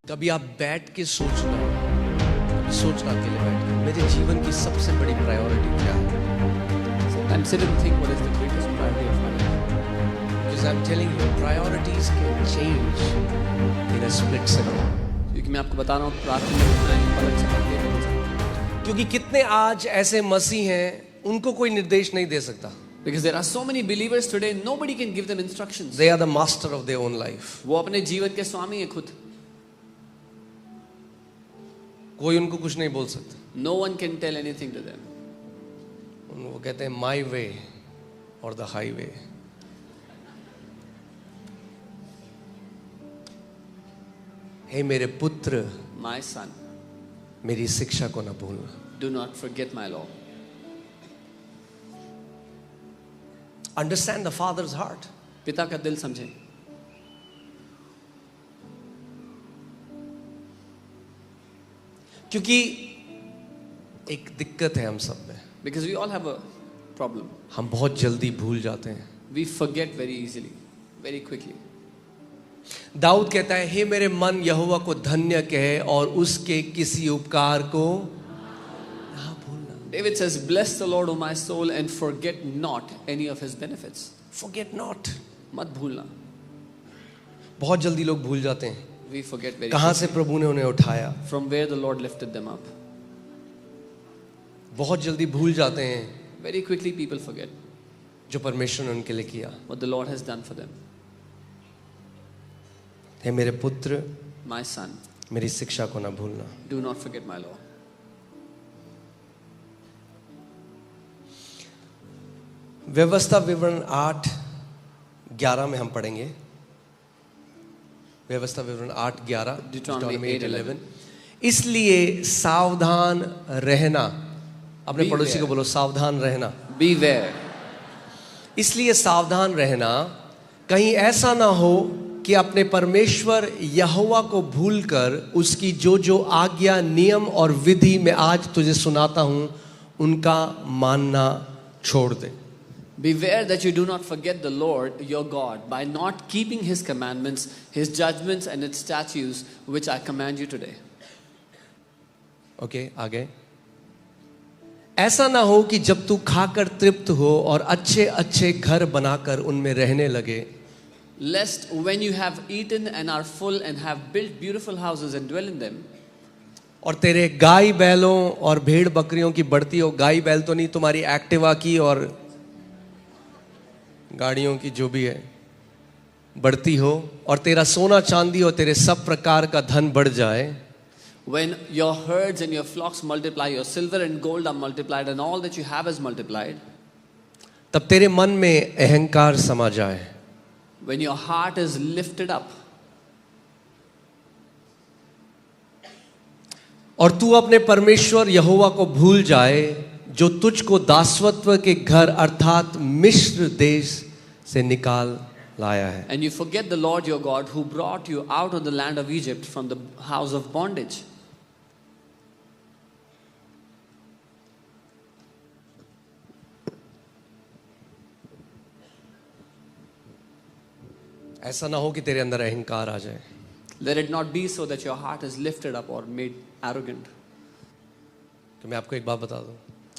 कभी आप बैठ के सोचना, कभी सोचना अकेले बैठ के मेरे जीवन की सबसे बड़ी प्रायोरिटी क्या है? Sometimes sit and think what is the greatest priority of my life. Because I'm telling you, priorities can change in a split second. क्योंकि मैं आपको बता रहा हूँ प्रार्थना पलट से बदल सकती है. क्योंकि कितने आज ऐसे मसीह हैं, उनको कोई निर्देश नहीं दे सकता. Because there are so many believers today, nobody can give them instructions. They are the master of their own life. वो अपने जीवन के स्वामी हैं खुद. कोई उनको कुछ नहीं बोल सकता. No one can tell anything to them. वो कहते हैं my way or the highway. हे मेरे पुत्र, My son, मेरी शिक्षा को न भूलना. do not forget my law. Understand the father's heart. पिता का दिल समझें. क्योंकि एक दिक्कत है हम सब में, Because we all have a problem. हम बहुत जल्दी भूल जाते हैं. We forget very easily, very quickly. Dawood कहता है, हे मेरे मन यहोवा को धन्य कहे और उसके किसी उपकार को ना भूलना. David says, "Bless the Lord, O my soul, and forget not any of His benefits." Forget not. मत भूलना. बहुत जल्दी लोग भूल जाते हैं We forget very कहाँ quickly. से प्रभु ने उन्हें उठाया. From where the Lord lifted them up. बहुत जल्दी भूल जाते हैं Very quickly people forget जो परमेश्वर ने उनके लिए किया. what the Lord has done for them. हे मेरे पुत्र, My son, मेरी शिक्षा को ना भूलना. do not forget my law. व्यवस्था विवरण 8:11 में हम पढ़ेंगे. व्यवस्था विवरण 8:11, Deuteronomy 8:11. इसलिए सावधान रहना. अपने Beware. पड़ोसी को बोलो, सावधान रहना. Beware. इसलिए सावधान रहना, कहीं ऐसा ना हो कि अपने परमेश्वर यहोवा को भूलकर उसकी जो जो आज्ञा, नियम और विधि मैं आज तुझे सुनाता हूं उनका मानना छोड़ दे. Beware that you do not forget the Lord your God by not keeping His commandments, His judgments and His statutes which I command you today. Okay, आगे. ऐसा ना हो कि जब तू खाकर तृप्त हो और अच्छे अच्छे घर बनाकर उनमें रहने लगे, Lest when you have eaten and are full and have built beautiful houses and dwell in them, और तेरे गाय बैलों और भेड़ बकरियों की बढ़ती हो. गाय बैल तो नहीं, तुम्हारी एक्टिवा की और गाड़ियों की जो भी है बढ़ती हो, और तेरा सोना चांदी और तेरे सब प्रकार का धन बढ़ जाए. when your herds and your flocks multiply, your silver and gold are multiplied, and all that you have is multiplied, तब तेरे मन में अहंकार समा जाए. when your heart is lifted up, और तू अपने परमेश्वर यहोवा को भूल जाए जो तुझको दासत्व के घर अर्थात मिस्र देश से निकाल लाया है. and you forget the Lord your God who brought you out of the land of Egypt from the house of bondage. ऐसा ना हो कि तेरे अंदर अहंकार आ जाए. Let it not be so that your heart is lifted up or made arrogant. तो मैं आपको एक बात बता दूं.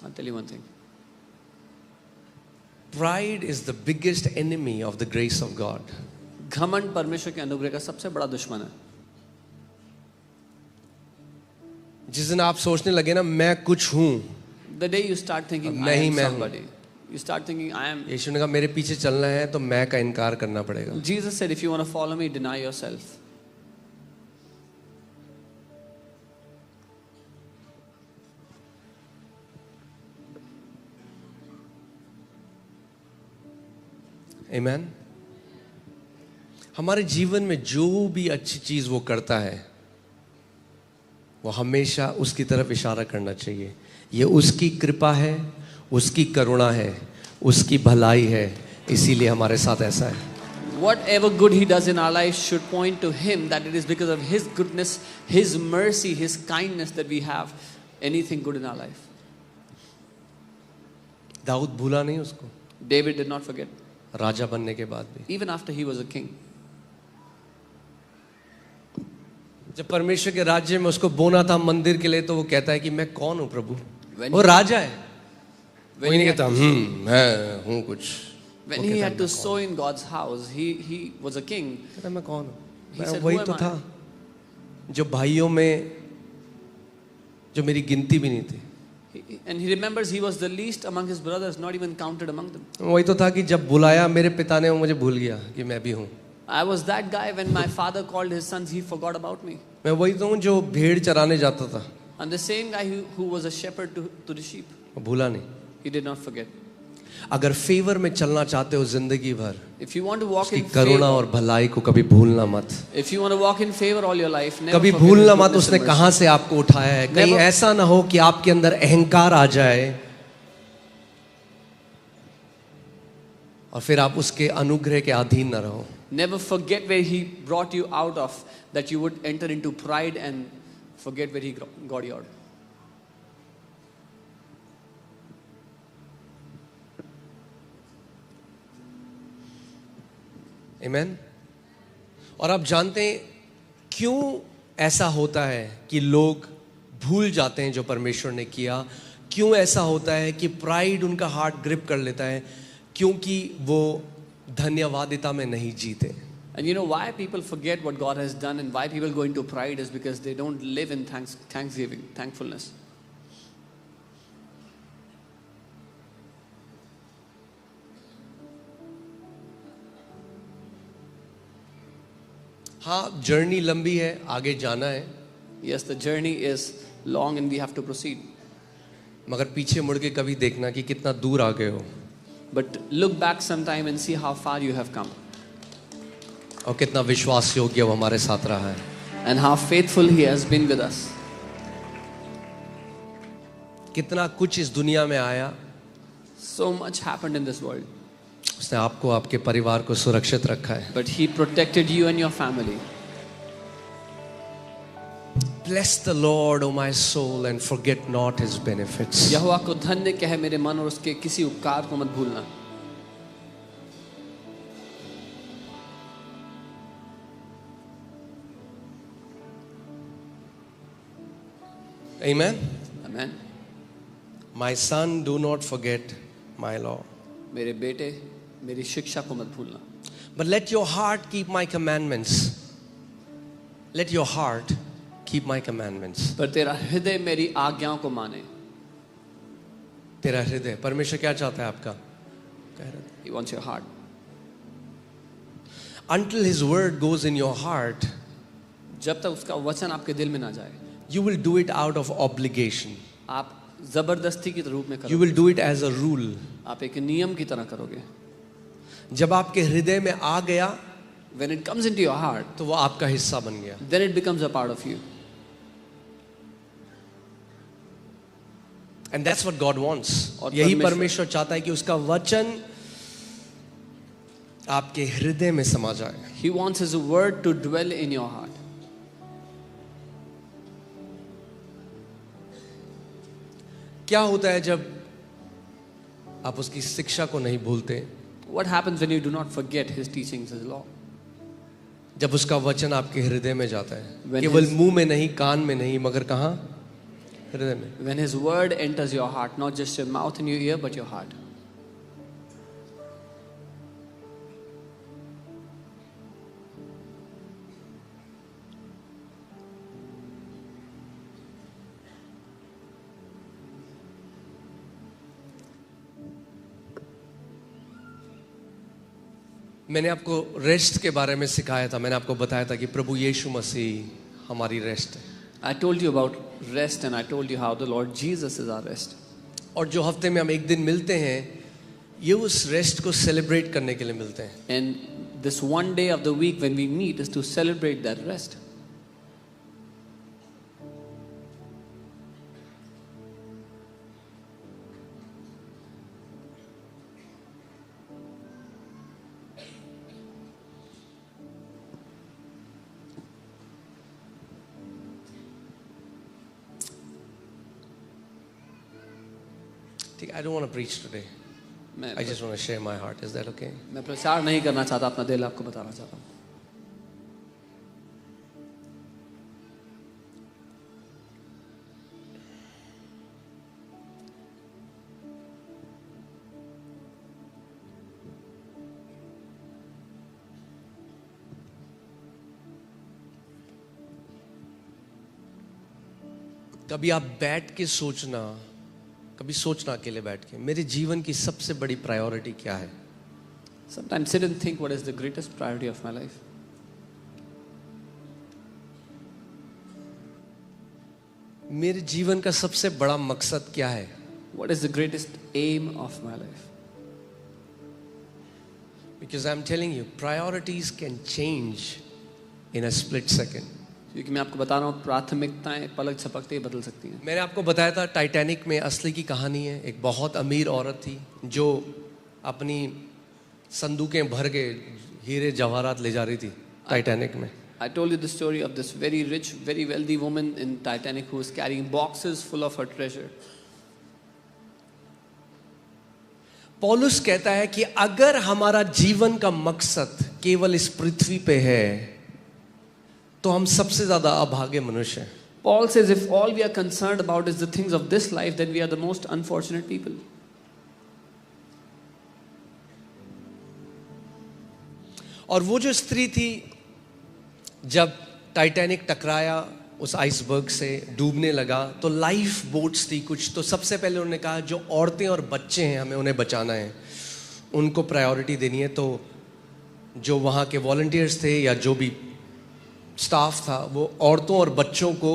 I'll tell you one thing. Pride is the biggest enemy of the grace of God. घमंड परमेश्वर के अनुग्रह का सबसे बड़ा दुश्मन है. जिस दिन आप सोचने लगे ना मैं कुछ हूं, The day you start thinking I मैं ही am मैं हूं. somebody, you start thinking I am. यीशु ने कहा मेरे पीछे चलना है तो मैं का इनकार करना पड़ेगा. Jesus said, if you want to follow me, deny yourself. Amen. हमारे जीवन में जो भी अच्छी चीज वो करता है वो हमेशा उसकी तरफ इशारा करना चाहिए. ये उसकी कृपा है, उसकी करुणा है, उसकी भलाई है, इसीलिए हमारे साथ ऐसा है. Whatever good He does in our life should point to Him, that it is because of His goodness, His mercy, His kindness that we have anything good in our life. Dawood भूला नहीं उसको. David did not forget, राजा बनने के बाद भी. even after he was a king. जब परमेश्वर के राज्य में उसको बोना था मंदिर के लिए, तो वो कहता है कि मैं कौन हूँ प्रभु? When वो he- राजा है। When कोई नहीं he had कहता मैं हूँ कुछ। When वो he कहता had है, to मैं sow in God's house, he was a king. कहता है, मैं कौन हूँ? He मैं said, वही "Who am तो I?" था जो भाइयों में जो मेरी गिनती भी नहीं थी। And he remembers he was the least among his brothers, not even counted among them. वही तो था कि जब बुलाया मेरे पिता ने, वो मुझे भूल गया कि मैं भी हूँ। I was that guy when my father called his sons, he forgot about me. मैं वही तो हूँ जो भेड़ चराने जाता था, And the same guy who was a shepherd to the sheep, वो भूला नहीं। he did not forget. अगर फेवर में चलना चाहते हो जिंदगी भर, If you want to walk उसकी in करुणा favor, और भलाई को कभी भूलना मत। if you want to walk in favor all your life, never कभी forget his भूलना मत goodness उसने and कहां mercy. से आपको उठाया है। कहीं Never- ऐसा ना हो कि आपके अंदर अहंकार आ जाए और फिर आप उसके अनुग्रह के अधीन न रहो। Never forget where he brought you out of, that you would enter into pride and forget where he got you out. आमीन। और आप जानते हैं क्यों ऐसा होता है कि लोग भूल जाते हैं जो परमेश्वर ने किया? क्यों ऐसा होता है कि प्राइड उनका हार्ट ग्रिप कर लेता है? क्योंकि वो धन्यवादिता में नहीं जीते। And you know why people forget what God has done and why people go into pride is because they don't live in thanksgiving, thankfulness. हाँ, जर्नी लंबी है, आगे जाना है, Yes, the journey is long and we have to proceed. मगर पीछे मुड़ के कभी देखना कि कितना दूर आ गए हो But look back sometime and see how far you have come और कितना विश्वास योग्य वो हमारे साथ रहा है। and how faithful He has been with us. कितना कुछ इस दुनिया में आया, So much happened in this world, उसने आपको आपके परिवार को सुरक्षित रखा है। but He protected you and your family. Bless the Lord, O my soul, and forget not His benefits. यहोवा को धन्य कहे मेरे मन और उसके किसी उपकार को मत भूलना. Amen. Amen. My son, do not forget my law, मेरे बेटे मेरी शिक्षा को मत भूलना. but let your heart keep my commandments. Let your heart keep my commandments. पर तेरा हृदय मेरी आज्ञाओं को माने. तेरा हृदय, परमेश्वर क्या चाहता है आपका? कह रहा था। He wants your heart. Until His word goes in your heart, जब तक उसका वचन आपके दिल में ना जाए, you will do it out of obligation. आप जबरदस्ती के रूप में You करोगे. will do it as a rule. आप एक नियम की तरह करोगे. जब आपके हृदय में आ गया, When it comes into your heart, तो वो आपका हिस्सा बन गया। then it becomes a part of you. And that's what God wants. और यही परमेश्वर- परमेश्वर चाहता है कि उसका वचन आपके हृदय में समा जाए। He wants His word to dwell in your heart. क्या होता है जब आप उसकी शिक्षा को नहीं भूलते? What happens when you do not forget His teachings, His law? जब उसका वचन आपके हृदय में जाता है, When केवल his- मुंह में नहीं, कान में नहीं, मगर कहाँ? हृदय में। When His word enters your heart, not just your mouth and your ear, but your heart. मैंने आपको रेस्ट के बारे में सिखाया था। मैंने आपको बताया था कि प्रभु यीशु मसीह हमारी रेस्ट है। I told you about rest and I told you how the Lord Jesus is our rest. और जो हफ्ते में हम एक दिन मिलते हैं, ये उस रेस्ट को सेलिब्रेट करने के लिए मिलते हैं। And this one day of the week when we meet is to celebrate that rest. ठीक, I don't want to preach today. I just want to share my heart. Is that okay? मैं प्रचार नहीं करना चाहता, अपना दिल आपको बताना चाहता हूँ. कभी आप बैठ के सोचना, कभी सोचना अकेले बैठ के, मेरे जीवन की सबसे बड़ी प्रायोरिटी क्या है? Sometimes sit and think, what is the greatest priority of my life? मेरे जीवन का सबसे बड़ा मकसद क्या है? What is the greatest aim of my life? Because I'm telling you, priorities can change in a split second. क्योंकि मैं आपको बता रहा हूँ, प्राथमिकताएं पलक झपकते ही बदल सकती हैं। मैंने आपको बताया था टाइटैनिक में असली की कहानी है। एक बहुत अमीर औरत थी जो अपनी संदूकें भर के हीरे जवाहरात ले जा रही थी टाइटैनिक में। I told you the story of this very rich, very wealthy woman in Titanic who was carrying boxes full of her treasure. पौलुस कहता है कि अगर हमारा जीवन का मकसद केवल इस पृथ्वी पे है तो हम सबसे ज्यादा अभागे मनुष्य हैं। Paul says if all we are concerned about is the things of this life, then we are the most unfortunate people. और वो जो स्त्री थी, जब टाइटैनिक टकराया उस आइसबर्ग से, डूबने लगा, तो लाइफ बोट्स थी कुछ, तो सबसे पहले उन्होंने कहा जो औरतें और बच्चे हैं हमें उन्हें बचाना है, उनको प्रायोरिटी देनी है। तो जो वहाँ के वॉलंटियर्स थे या जो भी स्टाफ था वो औरतों और बच्चों को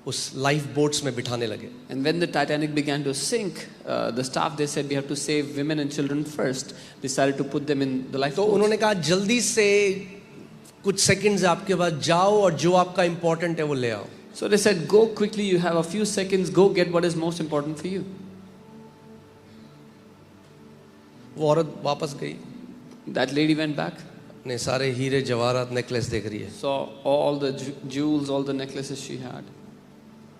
उस लाइफ बोट्स में बिठाने लगे। And when the Titanic began to sink, the staff they said we have to save women and children first. Decided to put them in the तो lifeboats. उन्होंने कहा जल्दी से कुछ सेकंड्स आपके पास, जाओ और जो आपका इंपॉर्टेंट है वो ले आओ। So they said, go quickly. You have a few seconds. Go get what is most important for you. वो औरत वापस गई, That lady went back, अपने सारे हीरे जवाहरात नेकलेस देख रही है, saw all the jewels, all the necklaces she had,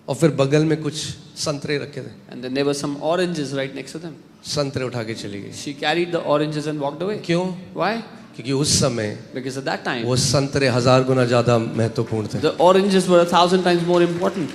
और फिर बगल में कुछ संतरे रखे थे, and then there were some oranges right next to them. संतरे उठा के चली गई। She carried the oranges and walked away. क्यों? Why? क्योंकि उस समय Because at that time, वो संतरे 1000 गुना ज्यादा महत्वपूर्ण थे। the oranges were 1,000 times more important.